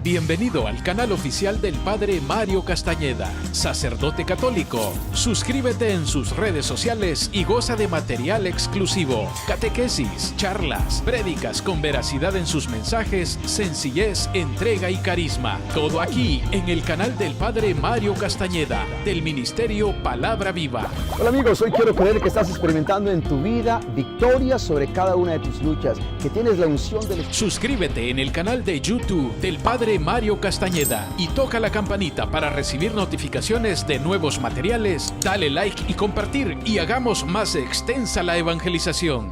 Bienvenido al canal oficial del Padre Mario Castañeda, sacerdote católico. Suscríbete en sus redes sociales y goza de material exclusivo, catequesis, charlas, prédicas con veracidad en sus mensajes, sencillez, entrega y carisma. Todo aquí en el canal del Padre Mario Castañeda, del Ministerio Palabra Viva. Hola amigos, hoy quiero creer que estás experimentando en tu vida victoria sobre cada una de tus luchas, que tienes la unción del Espíritu. Suscríbete en el canal de YouTube del Padre Mario Castañeda y toca la campanita para recibir notificaciones de nuevos materiales. Dale like y compartir y hagamos más extensa la evangelización.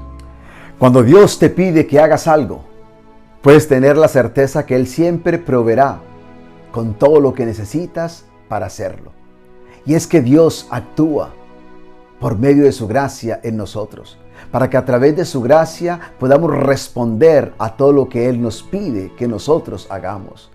Cuando Dios te pide que hagas algo, puedes tener la certeza que Él siempre proveerá con todo lo que necesitas para hacerlo. Y es que Dios actúa por medio de su gracia en nosotros, para que a través de su gracia podamos responder a todo lo que Él nos pide que nosotros hagamos.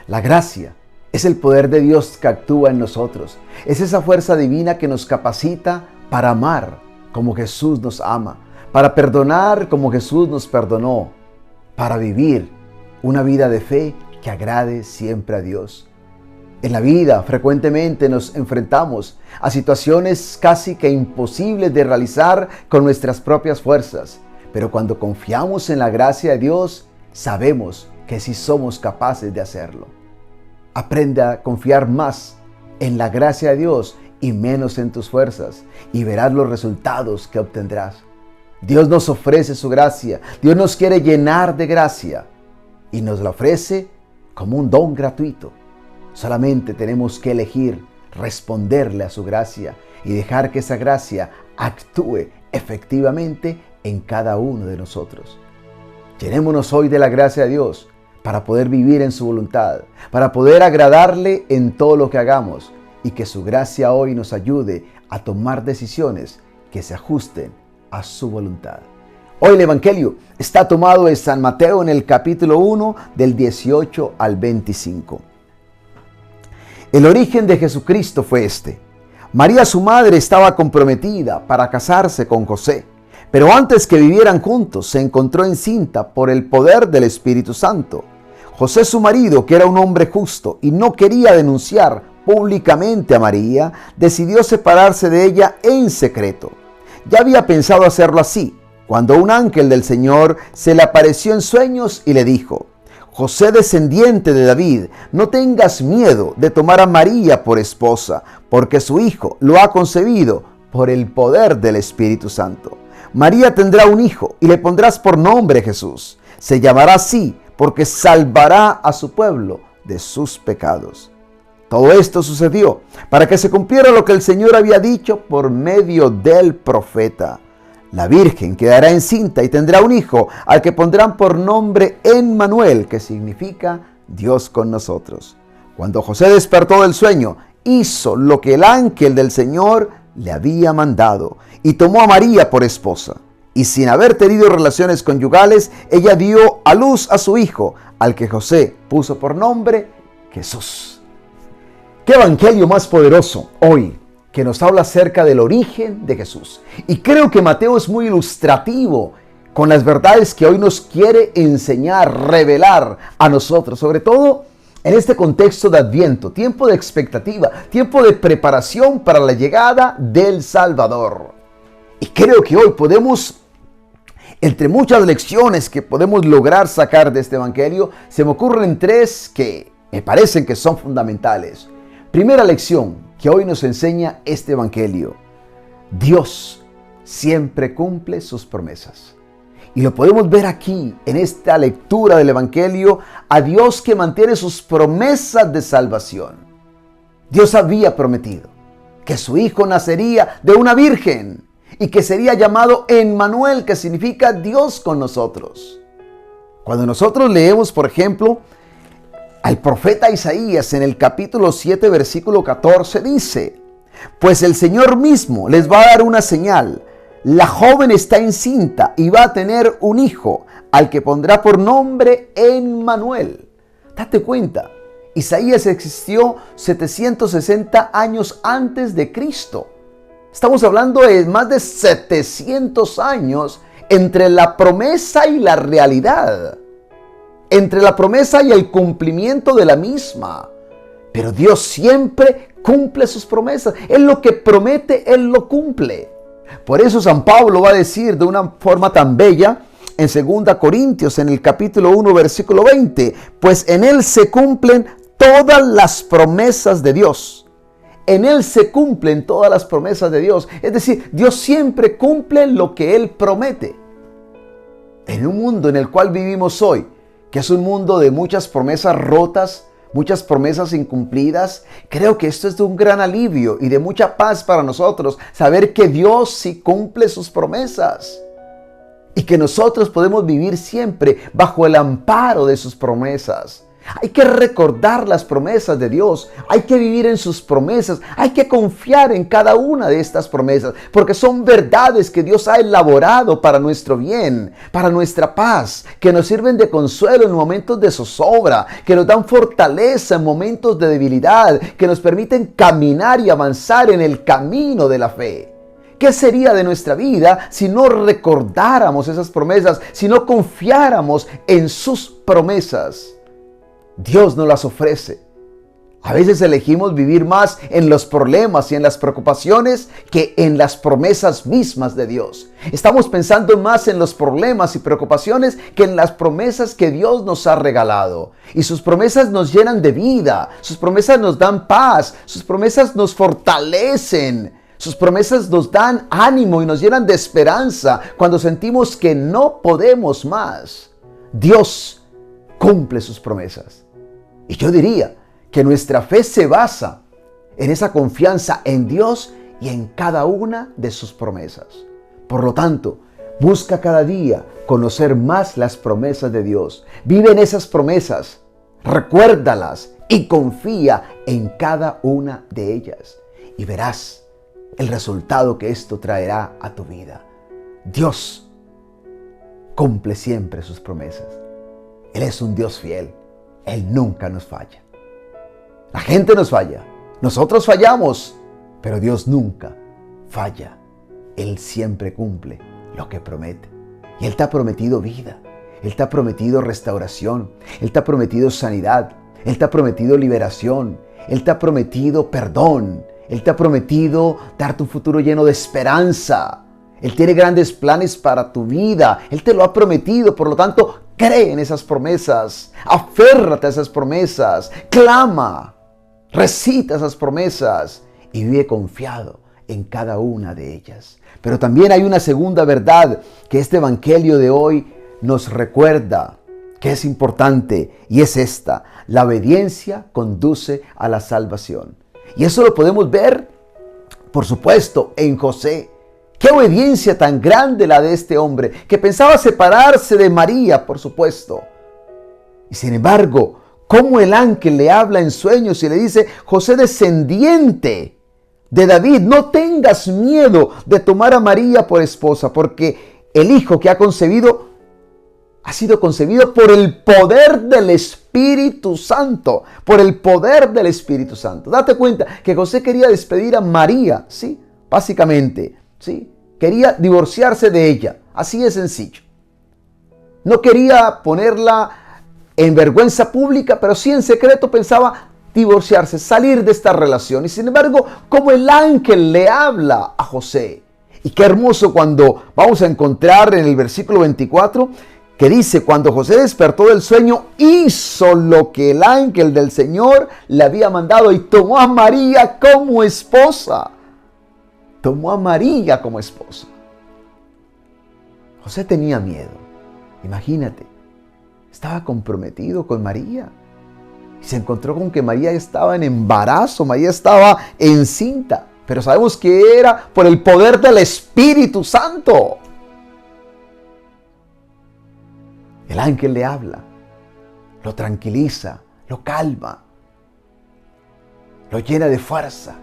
La gracia es el poder de Dios que actúa en nosotros. Es esa fuerza divina que nos capacita para amar como Jesús nos ama, para perdonar como Jesús nos perdonó, para vivir una vida de fe que agrade siempre a Dios. En la vida frecuentemente nos enfrentamos a situaciones casi que imposibles de realizar con nuestras propias fuerzas, pero cuando confiamos en la gracia de Dios, sabemos que sí somos capaces de hacerlo. Aprende a confiar más en la gracia de Dios y menos en tus fuerzas, y verás los resultados que obtendrás. Dios nos ofrece su gracia, Dios nos quiere llenar de gracia y nos la ofrece como un don gratuito. Solamente tenemos que elegir responderle a su gracia y dejar que esa gracia actúe efectivamente en cada uno de nosotros. Llenémonos hoy de la gracia de Dios para poder vivir en su voluntad, para poder agradarle en todo lo que hagamos, y que su gracia hoy nos ayude a tomar decisiones que se ajusten a su voluntad. Hoy el Evangelio está tomado de San Mateo en el capítulo 1 del 18 al 25. El origen de Jesucristo fue este. María, su madre, estaba comprometida para casarse con José, pero antes que vivieran juntos se encontró encinta por el poder del Espíritu Santo. José, su marido, que era un hombre justo y no quería denunciar públicamente a María, decidió separarse de ella en secreto. Ya había pensado hacerlo así, cuando un ángel del Señor se le apareció en sueños y le dijo: José, descendiente de David, no tengas miedo de tomar a María por esposa, porque su hijo lo ha concebido por el poder del Espíritu Santo. María tendrá un hijo y le pondrás por nombre Jesús. Se llamará así porque salvará a su pueblo de sus pecados. Todo esto sucedió para que se cumpliera lo que el Señor había dicho por medio del profeta. La Virgen quedará encinta y tendrá un hijo al que pondrán por nombre Emmanuel, que significa Dios con nosotros. Cuando José despertó del sueño, hizo lo que el ángel del Señor le había mandado y tomó a María por esposa. Y sin haber tenido relaciones conyugales, ella dio a luz a su hijo, al que José puso por nombre Jesús. ¡Qué evangelio más poderoso hoy! Que nos habla acerca del origen de Jesús. Y creo que Mateo es muy ilustrativo con las verdades que hoy nos quiere enseñar, revelar a nosotros, sobre todo en este contexto de Adviento, tiempo de expectativa, tiempo de preparación para la llegada del Salvador. Y creo que hoy podemos, entre muchas lecciones que podemos lograr sacar de este evangelio, se me ocurren tres que me parecen que son fundamentales. Primera lección que hoy nos enseña este evangelio: Dios siempre cumple sus promesas. Y lo podemos ver aquí en esta lectura del evangelio, a Dios que mantiene sus promesas de salvación. Dios había prometido que su hijo nacería de una virgen y que sería llamado Emmanuel, que significa Dios con nosotros. Cuando nosotros leemos, por ejemplo, al profeta Isaías en el capítulo 7, versículo 14, dice: Pues el Señor mismo les va a dar una señal. La joven está encinta y va a tener un hijo, al que pondrá por nombre Emmanuel. Date cuenta, Isaías existió 760 años antes de Cristo. Estamos hablando de más de 700 años entre la promesa y la realidad. entre la promesa y el cumplimiento de la misma. Pero Dios siempre cumple sus promesas. Él lo que promete, Él lo cumple. Por eso San Pablo va a decir de una forma tan bella en 2 Corintios, en el capítulo 1, versículo 20, pues en Él se cumplen todas las promesas de Dios. En Él se cumplen todas las promesas de Dios. Es decir, Dios siempre cumple lo que Él promete. En un mundo en el cual vivimos hoy, que es un mundo de muchas promesas rotas, muchas promesas incumplidas, creo que esto es de un gran alivio y de mucha paz para nosotros, saber que Dios sí cumple sus promesas y que nosotros podemos vivir siempre bajo el amparo de sus promesas. Hay que recordar las promesas de Dios, hay que vivir en sus promesas, hay que confiar en cada una de estas promesas, porque son verdades que Dios ha elaborado para nuestro bien, para nuestra paz, que nos sirven de consuelo en momentos de zozobra, que nos dan fortaleza en momentos de debilidad, que nos permiten caminar y avanzar en el camino de la fe. ¿Qué sería de nuestra vida si no recordáramos esas promesas, si no confiáramos en sus promesas? Dios nos las ofrece. A veces elegimos vivir más en los problemas y en las preocupaciones que en las promesas mismas de Dios. Estamos pensando más en los problemas y preocupaciones que en las promesas que Dios nos ha regalado. Y sus promesas nos llenan de vida, sus promesas nos dan paz, sus promesas nos fortalecen. Sus promesas nos dan ánimo y nos llenan de esperanza cuando sentimos que no podemos más. Dios cumple sus promesas. Y yo diría que nuestra fe se basa en esa confianza en Dios y en cada una de sus promesas. Por lo tanto, busca cada día conocer más las promesas de Dios. Vive en esas promesas, recuérdalas y confía en cada una de ellas. Y verás el resultado que esto traerá a tu vida. Dios cumple siempre sus promesas. Él es un Dios fiel. Él nunca nos falla. La gente nos falla. Nosotros fallamos. Pero Dios nunca falla. Él siempre cumple lo que promete. Y Él te ha prometido vida. Él te ha prometido restauración. Él te ha prometido sanidad. Él te ha prometido liberación. Él te ha prometido perdón. Él te ha prometido darte un futuro lleno de esperanza. Él tiene grandes planes para tu vida. Él te lo ha prometido. Por lo tanto, cree en esas promesas. Aférrate a esas promesas. Clama. Recita esas promesas. Y vive confiado en cada una de ellas. Pero también hay una segunda verdad que este evangelio de hoy nos recuerda, que es importante, y es esta: la obediencia conduce a la salvación. Y eso lo podemos ver, por supuesto, en José. Qué obediencia tan grande la de este hombre, que pensaba separarse de María, por supuesto. Y sin embargo, cómo el ángel le habla en sueños y le dice: José, descendiente de David, no tengas miedo de tomar a María por esposa, porque el hijo que ha concebido ha sido concebido por el poder del Espíritu Santo. Por el poder del Espíritu Santo. Date cuenta que José quería despedir a María, ¿sí? Básicamente, ¿sí? Quería divorciarse de ella. Así de sencillo. No quería ponerla en vergüenza pública, pero sí en secreto pensaba divorciarse, salir de esta relación. Y sin embargo, como el ángel le habla a José. Y qué hermoso cuando vamos a encontrar en el versículo 24, que dice: cuando José despertó del sueño, hizo lo que el ángel del Señor le había mandado y tomó a María como esposa. Tomó a María como esposa. José tenía miedo. Imagínate, estaba comprometido con María. Y se encontró con que María estaba en embarazo, María estaba encinta. Pero sabemos que era por el poder del Espíritu Santo. El ángel le habla, lo tranquiliza, lo calma, lo llena de fuerza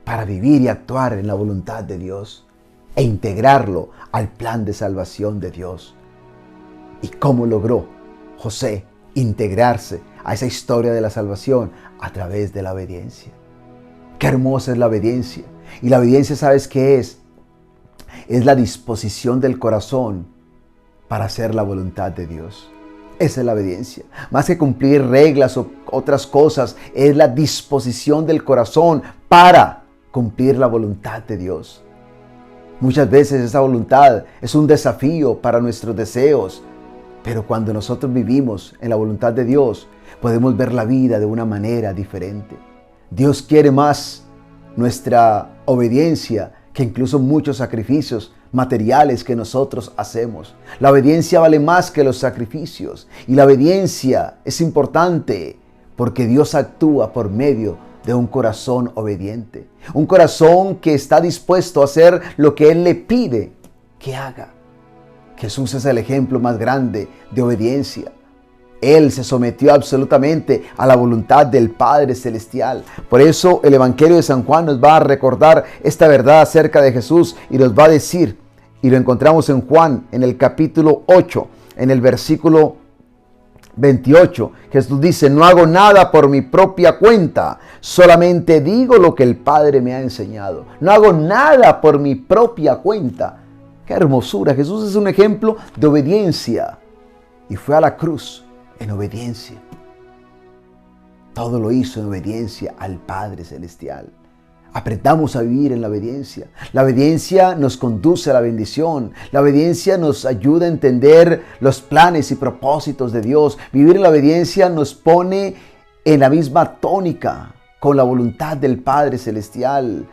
para vivir y actuar en la voluntad de Dios e integrarlo al plan de salvación de Dios. ¿Y cómo logró José integrarse a esa historia de la salvación? A través de la obediencia. Qué hermosa es la obediencia. Y la obediencia, ¿sabes qué es? Es la disposición del corazón para hacer la voluntad de Dios. Esa es la obediencia. Más que cumplir reglas o otras cosas, es la disposición del corazón para cumplir la voluntad de Dios. Muchas veces esa voluntad es un desafío para nuestros deseos, pero cuando nosotros vivimos en la voluntad de Dios, podemos ver la vida de una manera diferente. Dios quiere más nuestra obediencia que incluso muchos sacrificios materiales que nosotros hacemos. La obediencia vale más que los sacrificios, y la obediencia es importante porque Dios actúa por medio de un corazón obediente, un corazón que está dispuesto a hacer lo que Él le pide que haga. Jesús es el ejemplo más grande de obediencia. Él se sometió absolutamente a la voluntad del Padre Celestial. Por eso el Evangelio de San Juan nos va a recordar esta verdad acerca de Jesús y nos va a decir, y lo encontramos en Juan en el capítulo 8, en el versículo 28. Jesús dice: no hago nada por mi propia cuenta, solamente digo lo que el Padre me ha enseñado. No hago nada por mi propia cuenta. ¡Qué hermosura! Jesús es un ejemplo de obediencia y fue a la cruz en obediencia. Todo lo hizo en obediencia al Padre Celestial. Aprendamos a vivir en la obediencia. La obediencia nos conduce a la bendición. La obediencia nos ayuda a entender los planes y propósitos de Dios. Vivir en la obediencia nos pone en la misma tónica con la voluntad del Padre Celestial.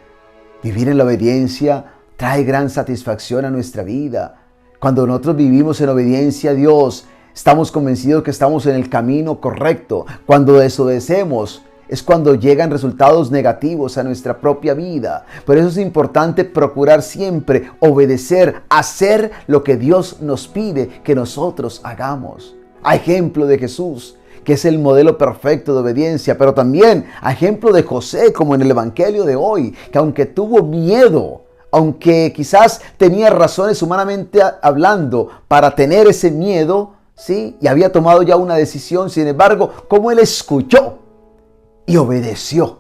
Vivir en la obediencia trae gran satisfacción a nuestra vida. Cuando nosotros vivimos en obediencia a Dios, estamos convencidos que estamos en el camino correcto. Cuando desobedecemos, es cuando llegan resultados negativos a nuestra propia vida. Por eso es importante procurar siempre obedecer, hacer lo que Dios nos pide que nosotros hagamos. A ejemplo de Jesús, que es el modelo perfecto de obediencia, pero también a ejemplo de José, como en el Evangelio de hoy, que aunque tuvo miedo, aunque quizás tenía razones humanamente hablando para tener ese miedo, ¿sí? Y había tomado ya una decisión, sin embargo, como él escuchó y obedeció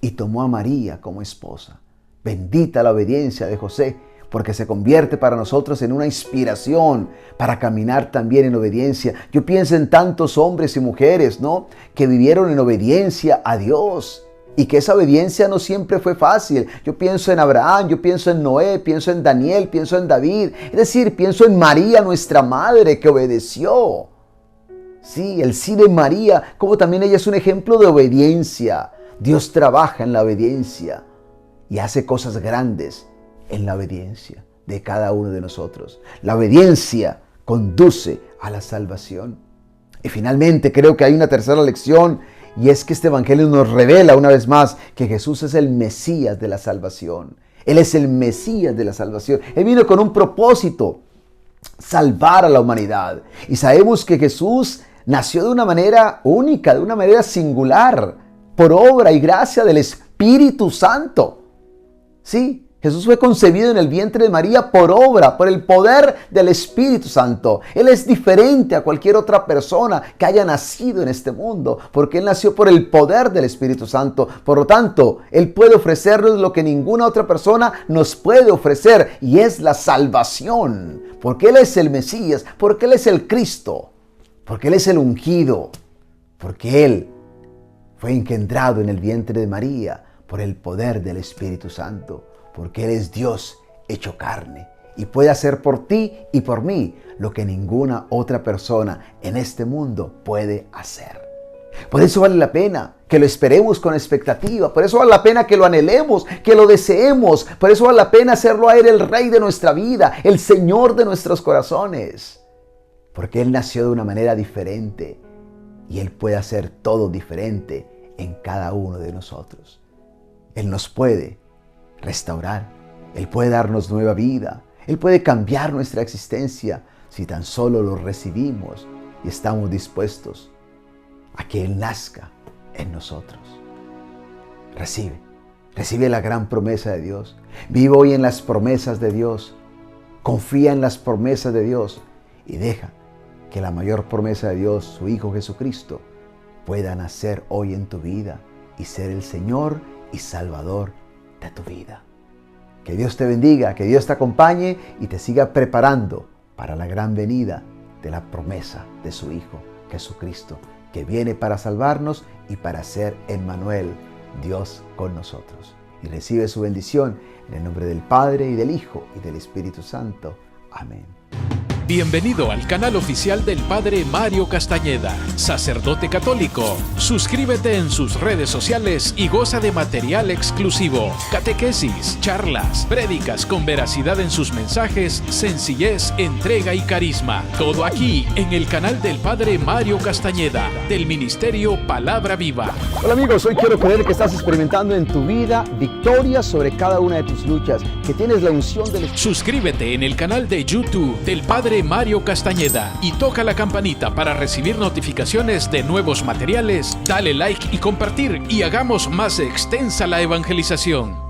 y tomó a María como esposa. Bendita la obediencia de José, porque se convierte para nosotros en una inspiración para caminar también en obediencia. Yo pienso en tantos hombres y mujeres, ¿no?, que vivieron en obediencia a Dios y que esa obediencia no siempre fue fácil. Yo pienso en Abraham, yo pienso en Noé, pienso en Daniel, pienso en David. Es decir, pienso en María, nuestra madre, que obedeció. Sí, el sí de María, como también ella es un ejemplo de obediencia. Dios trabaja en la obediencia y hace cosas grandes en la obediencia de cada uno de nosotros. La obediencia conduce a la salvación. Y finalmente creo que hay una tercera lección, y es que este evangelio nos revela una vez más que Jesús es el Mesías de la salvación. Él es el Mesías de la salvación. Él vino con un propósito: salvar a la humanidad. Y sabemos que Jesús nació de una manera única, de una manera singular, por obra y gracia del Espíritu Santo. Sí, Jesús fue concebido en el vientre de María por obra, por el poder del Espíritu Santo. Él es diferente a cualquier otra persona que haya nacido en este mundo, porque Él nació por el poder del Espíritu Santo. Por lo tanto, Él puede ofrecernos lo que ninguna otra persona nos puede ofrecer, y es la salvación. Porque Él es el Mesías, porque Él es el Cristo, porque Él es el ungido, porque Él fue engendrado en el vientre de María por el poder del Espíritu Santo. Porque Él es Dios hecho carne y puede hacer por ti y por mí lo que ninguna otra persona en este mundo puede hacer. Por eso vale la pena que lo esperemos con expectativa. Por eso vale la pena que lo anhelemos, que lo deseemos. Por eso vale la pena hacerlo a Él el Rey de nuestra vida, el Señor de nuestros corazones. Porque Él nació de una manera diferente y Él puede hacer todo diferente en cada uno de nosotros. Él nos puede restaurar, Él puede darnos nueva vida, Él puede cambiar nuestra existencia si tan solo lo recibimos y estamos dispuestos a que Él nazca en nosotros. Recibe la gran promesa de Dios. Vive hoy en las promesas de Dios. Confía en las promesas de Dios y deja que la mayor promesa de Dios, su Hijo Jesucristo, pueda nacer hoy en tu vida y ser el Señor y Salvador de tu vida. Que Dios te bendiga, que Dios te acompañe y te siga preparando para la gran venida de la promesa de su Hijo Jesucristo, que viene para salvarnos y para ser Emmanuel, Dios con nosotros. Y recibe su bendición en el nombre del Padre, y del Hijo, y del Espíritu Santo. Amén. Bienvenido al canal oficial del Padre Mario Castañeda, sacerdote católico. Suscríbete en sus redes sociales y goza de material exclusivo, catequesis, charlas, prédicas con veracidad en sus mensajes, sencillez, entrega y carisma. Todo aquí en el canal del Padre Mario Castañeda, del Ministerio Palabra Viva. Hola amigos, hoy quiero creer que estás experimentando en tu vida victoria sobre cada una de tus luchas, que tienes la unción del Espíritu. Suscríbete en el canal de YouTube del Padre Mario Castañeda y toca la campanita para recibir notificaciones de nuevos materiales. Dale like y compartir y hagamos más extensa la evangelización.